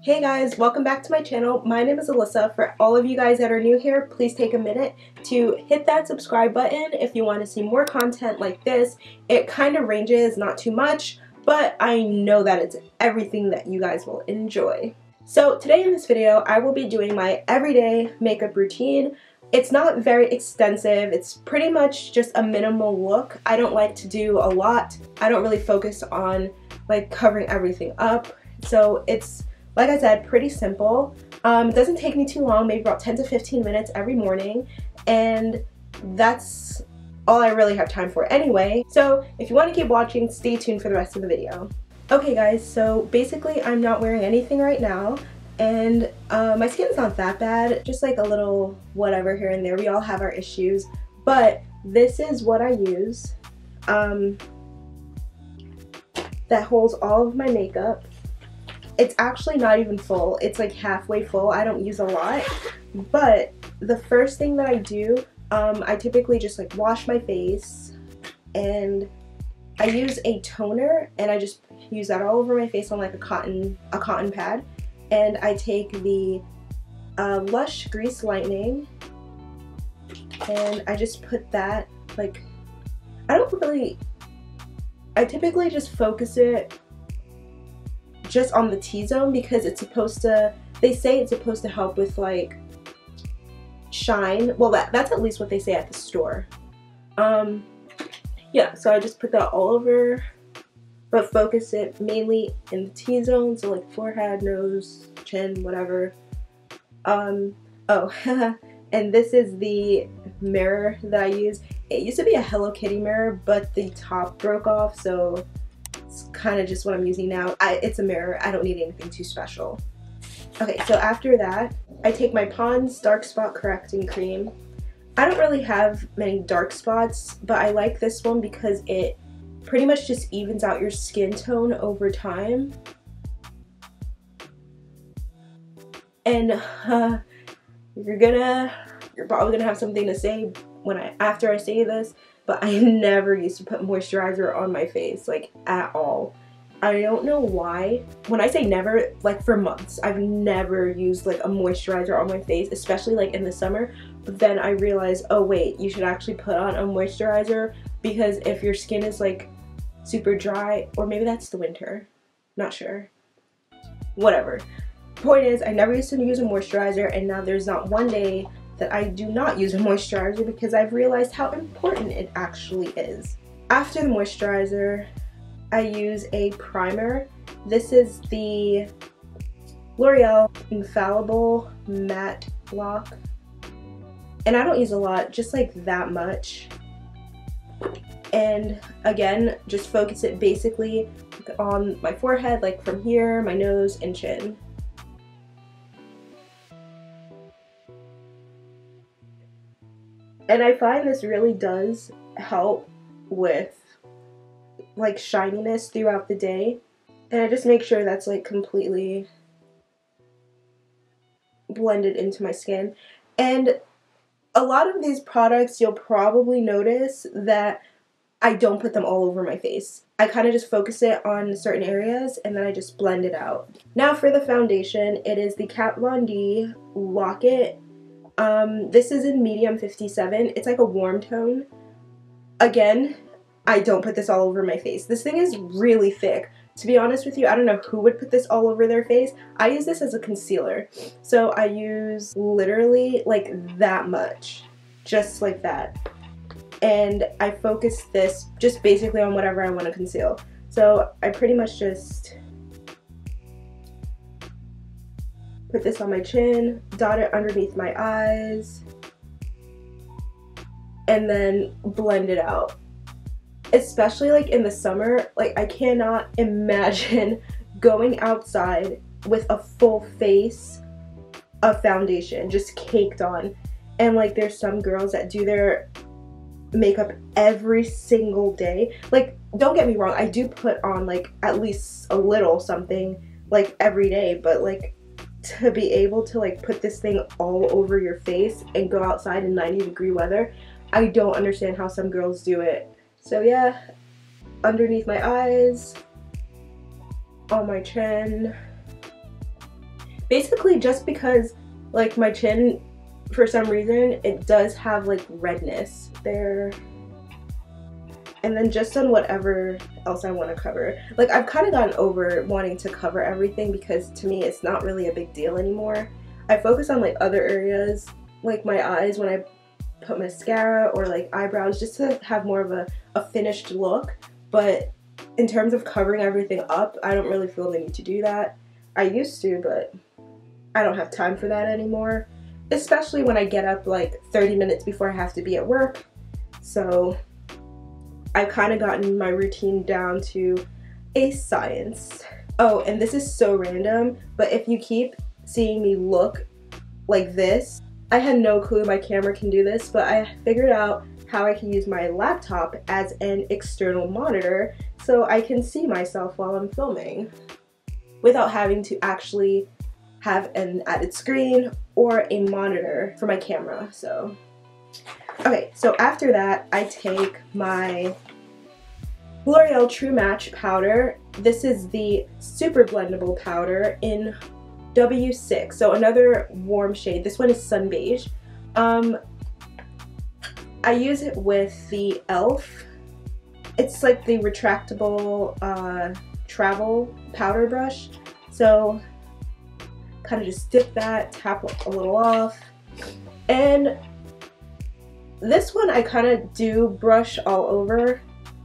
Hey guys, welcome back to my channel. My name is Alyssa. For all of you guys that are new here, please take a minute to hit that subscribe button if you want to see more content like this. It kind of ranges, not too much, but I know that it's everything that you guys will enjoy. So today in this video, I will be doing my everyday makeup routine. It's not very extensive. It's pretty much just a minimal look. I don't like to do a lot. I don't really focus on like covering everything up. So it's, like I said, pretty simple. It doesn't take me too long, maybe about 10 to 15 minutes every morning, and that's all I really have time for anyway. So if you want to keep watching, stay tuned for the rest of the video. Okay guys, so basically I'm not wearing anything right now, and my skin's not that bad, just like a little whatever here and there. We all have our issues, but this is what I use that holds all of my makeup. It's actually not even full. It's like halfway full. I don't use a lot, but the first thing that I do, I typically just like wash my face, and I use a toner, and I just use that all over my face on like a cotton pad, and I take the Lush Grease Lightening, and I just put that like, I typically just focus it just on the T-zone because it's supposed to, they say it's supposed to help with like shine. Well, that's at least what they say at the store. Yeah, so I just put that all over, but focus it mainly in the T-zone, so like forehead, nose, chin, whatever. Oh, and this is the mirror that I use. It used to be a Hello Kitty mirror, but the top broke off, so it's kind of just what I'm using now. It's a mirror. I don't need anything too special. Okay, so after that, I take my Pond's Dark Spot Correcting Cream. I don't really have many dark spots, but I like this one because it pretty much just evens out your skin tone over time. And you're probably gonna have something to say after I say this, but I never used to put moisturizer on my face, like at all. I don't know why. When I say never, like for months, I've never used like a moisturizer on my face, especially like in the summer. But then I realized, oh wait, you should actually put on a moisturizer, because if your skin is like super dry, or maybe that's the winter, not sure. Whatever. Point is, I never used to use a moisturizer, and now there's not one day that I do not use a moisturizer because I've realized how important it actually is. After the moisturizer, I use a primer. This is the L'Oreal Infallible Matte Lock. And I don't use a lot, just like that much. And again, just focus it basically on my forehead, like from here, my nose, and chin. And I find this really does help with like shininess throughout the day. And I just make sure that's like completely blended into my skin. And a lot of these products, you'll probably notice that I don't put them all over my face. I kind of just focus it on certain areas, and then I just blend it out. Now for the foundation, it is the Kat Von D Lock It. This is in medium 57. It's like a warm tone. Again, I don't put this all over my face. This thing is really thick. To be honest with you, I don't know who would put this all over their face. I use this as a concealer. So I use literally like that much, just like that. And I focus this just basically on whatever I want to conceal. So I pretty much just put this on my chin, dot it underneath my eyes, and then blend it out. Especially like in the summer, like I cannot imagine going outside with a full face of foundation just caked on. And like there's some girls that do their makeup every single day. Like, don't get me wrong, I do put on like at least a little something like every day, but like to be able to like put this thing all over your face and go outside in 90-degree weather, I don't understand how some girls do it. So yeah, underneath my eyes, on my chin, Basically just because like my chin, for some reason, it does have like redness there. And then just on whatever else I want to cover. Like I've kind of gotten over wanting to cover everything because to me it's not really a big deal anymore. I focus on like other areas, like my eyes when I put mascara, or like eyebrows, just to have more of a finished look. But in terms of covering everything up, I don't really feel the need to do that. I used to, but I don't have time for that anymore. Especially when I get up like 30 minutes before I have to be at work. So I've kind of gotten my routine down to a science. Oh, and this is so random, but if you keep seeing me look like this, I had no clue my camera can do this, but I figured out how I can use my laptop as an external monitor so I can see myself while I'm filming without having to actually have an added screen or a monitor for my camera. So okay, so after that I take my L'Oreal True Match powder. This is the super blendable powder in W6, so another warm shade. This one is Sun Beige. I use it with the e.l.f. It's like the retractable travel powder brush. So kind of just dip that, tap a little off. And this one I kind of do brush all over,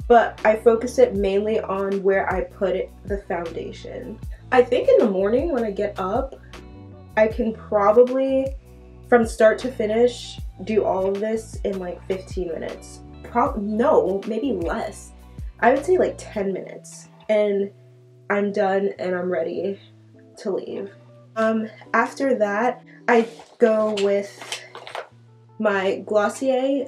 but I focus it mainly on where I put the foundation. I think in the morning when I get up, I can probably, from start to finish, do all of this in like 15 minutes. No, maybe less. I would say like 10 minutes. And I'm done and I'm ready to leave. After that, I go with my Glossier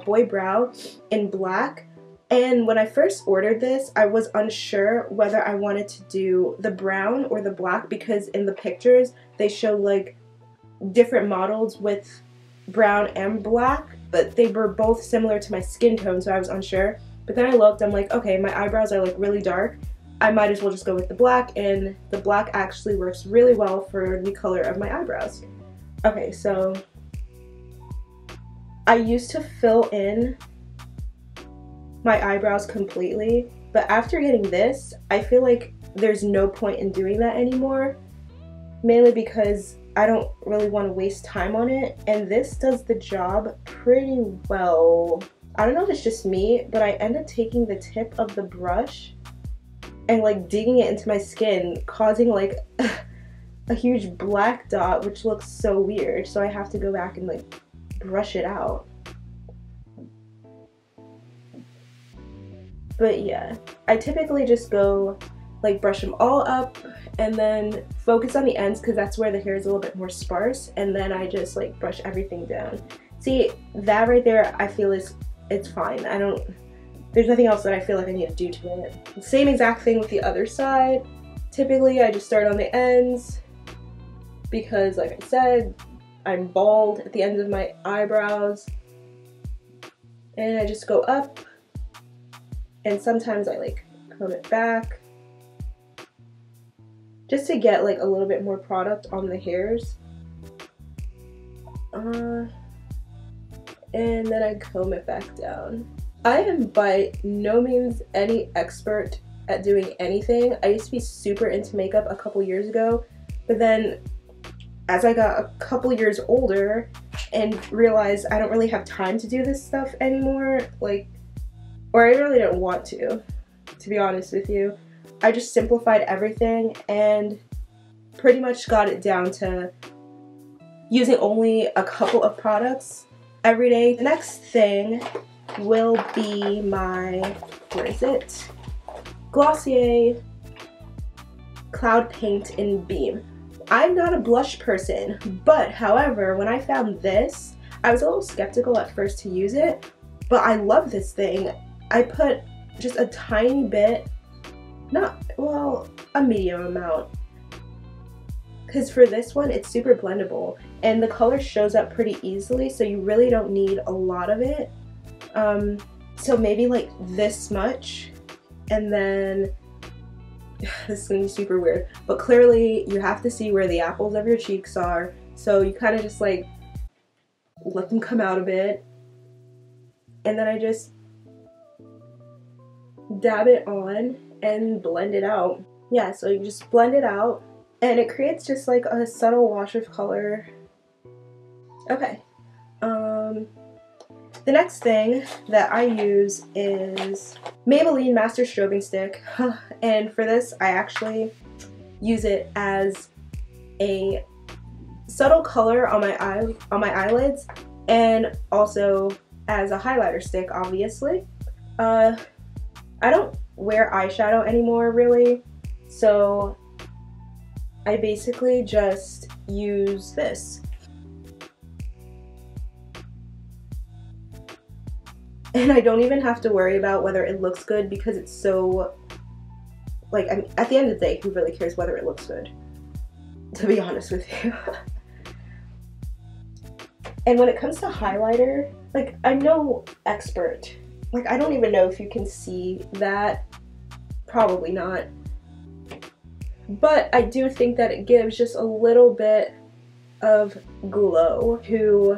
Boy Brow in black. And when I first ordered this, I was unsure whether I wanted to do the brown or the black, because in the pictures they show like different models with brown and black, but they were both similar to my skin tone, so I was unsure. But then I looked, I'm like, okay, my eyebrows are like really dark, I might as well just go with the black, and the black actually works really well for the color of my eyebrows. Okay, so I used to fill in my eyebrows completely, but after getting this, I feel like there's no point in doing that anymore, mainly because I don't really want to waste time on it, and this does the job pretty well. I don't know if it's just me, but I end up taking the tip of the brush and like digging it into my skin, causing like a huge black dot, which looks so weird, so I have to go back and like brush it out. But yeah, I typically just go like brush them all up and then focus on the ends because that's where the hair is a little bit more sparse, and then I just like brush everything down. See, that right there I feel it's fine. There's nothing else that I feel like I need to do to it. Same exact thing with the other side. Typically I just start on the ends because, like I said, I'm bald at the ends of my eyebrows, and I just go up, and sometimes I like comb it back just to get like a little bit more product on the hairs. And then I comb it back down. I am by no means any expert at doing anything. I used to be super into makeup a couple years ago, but then as I got a couple years older and realized I don't really have time to do this stuff anymore, like, or I really don't want to be honest with you, I just simplified everything and pretty much got it down to using only a couple of products every day. The next thing will be my, where is it? Glossier Cloud Paint in Beam. I'm not a blush person, but however, when I found this, I was a little skeptical at first to use it, but I love this thing. I put just a tiny bit, a medium amount, because for this one it's super blendable and the color shows up pretty easily, so you really don't need a lot of it. So maybe like this much, and then this is gonna be super weird, but clearly you have to see where the apples of your cheeks are, so you kind of just like let them come out a bit, and then I just dab it on and blend it out. Yeah, so you just blend it out and it creates just like a subtle wash of color. Okay, the next thing that I use is Maybelline Master Strobing Stick, and for this I actually use it as a subtle color on my eyelids, and also as a highlighter stick, obviously. I don't wear eyeshadow anymore really, so I basically just use this. And I don't even have to worry about whether it looks good because it's so, like, I mean, at the end of the day, who really cares whether it looks good? To be honest with you. And when it comes to highlighter, like, I'm no expert. Like, I don't even know if you can see that. Probably not. But I do think that it gives just a little bit of glow to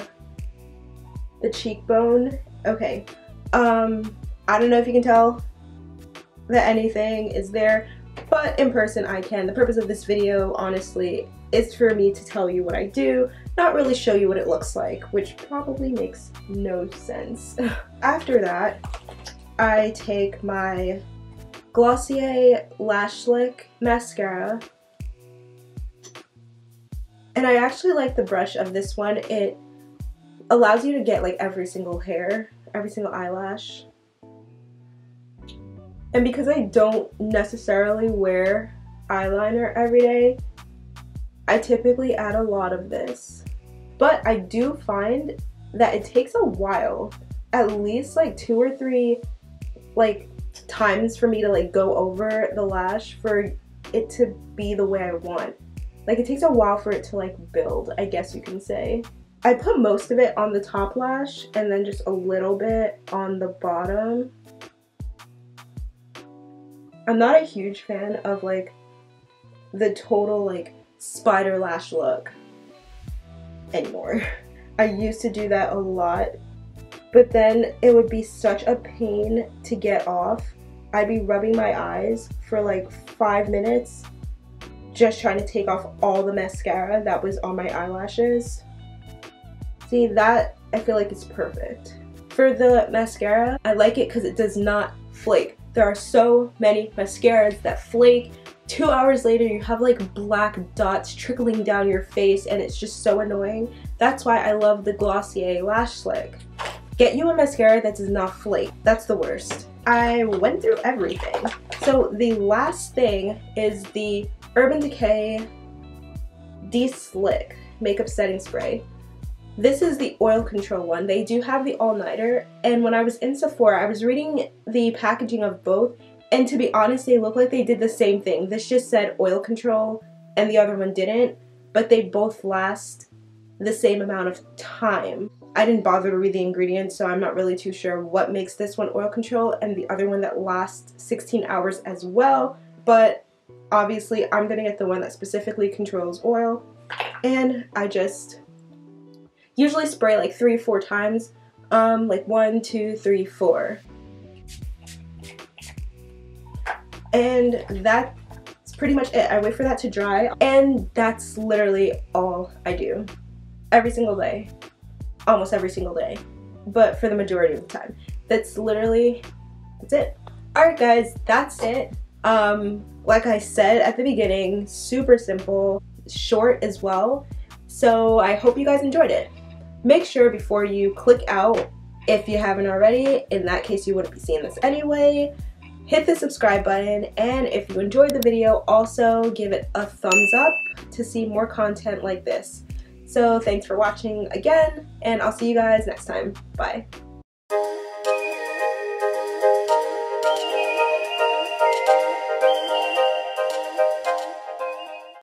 the cheekbone. Okay. I don't know if you can tell that anything is there, but in person I can. The purpose of this video, honestly, is for me to tell you what I do, not really show you what it looks like, which probably makes no sense. After that, I take my Glossier Lash Mascara, and I actually like the brush of this one. It allows you to get like every single hair, every single eyelash. And because I don't necessarily wear eyeliner every day, I typically add a lot of this. But I do find that it takes a while, at least like 2 or 3 like times for me to like go over the lash for it to be the way I want. Like, it takes a while for it to like build, I guess you can say. I put most of it on the top lash and then just a little bit on the bottom. I'm not a huge fan of like the total like spider lash look anymore. I used to do that a lot, but then it would be such a pain to get off. I'd be rubbing my eyes for like 5 minutes just trying to take off all the mascara that was on my eyelashes. See, that I feel like is perfect. For the mascara, I like it because it does not flake. There are so many mascaras that flake. 2 hours later, you have like black dots trickling down your face and it's just so annoying. That's why I love the Glossier Lash Slick. Get you a mascara that does not flake. That's the worst. I went through everything. So the last thing is the Urban Decay De-Slick Makeup Setting Spray. This is the oil control one. They do have the all-nighter, and when I was in Sephora, I was reading the packaging of both, and to be honest, they look like they did the same thing. This just said oil control, and the other one didn't, but they both last the same amount of time. I didn't bother to read the ingredients, so I'm not really too sure what makes this one oil control and the other one that lasts 16 hours as well, but obviously I'm gonna get the one that specifically controls oil, and I just usually spray like 3 or 4 times, like 1, 2, 3, 4. And that's pretty much it. I wait for that to dry, and that's literally all I do. Every single day. Almost every single day. But for the majority of the time. That's it. Alright guys, that's it. Like I said at the beginning, super simple, short as well. So I hope you guys enjoyed it. Make sure before you click out, if you haven't already, in that case you wouldn't be seeing this anyway, hit the subscribe button, and if you enjoyed the video, also give it a thumbs up to see more content like this. So thanks for watching again, and I'll see you guys next time. Bye.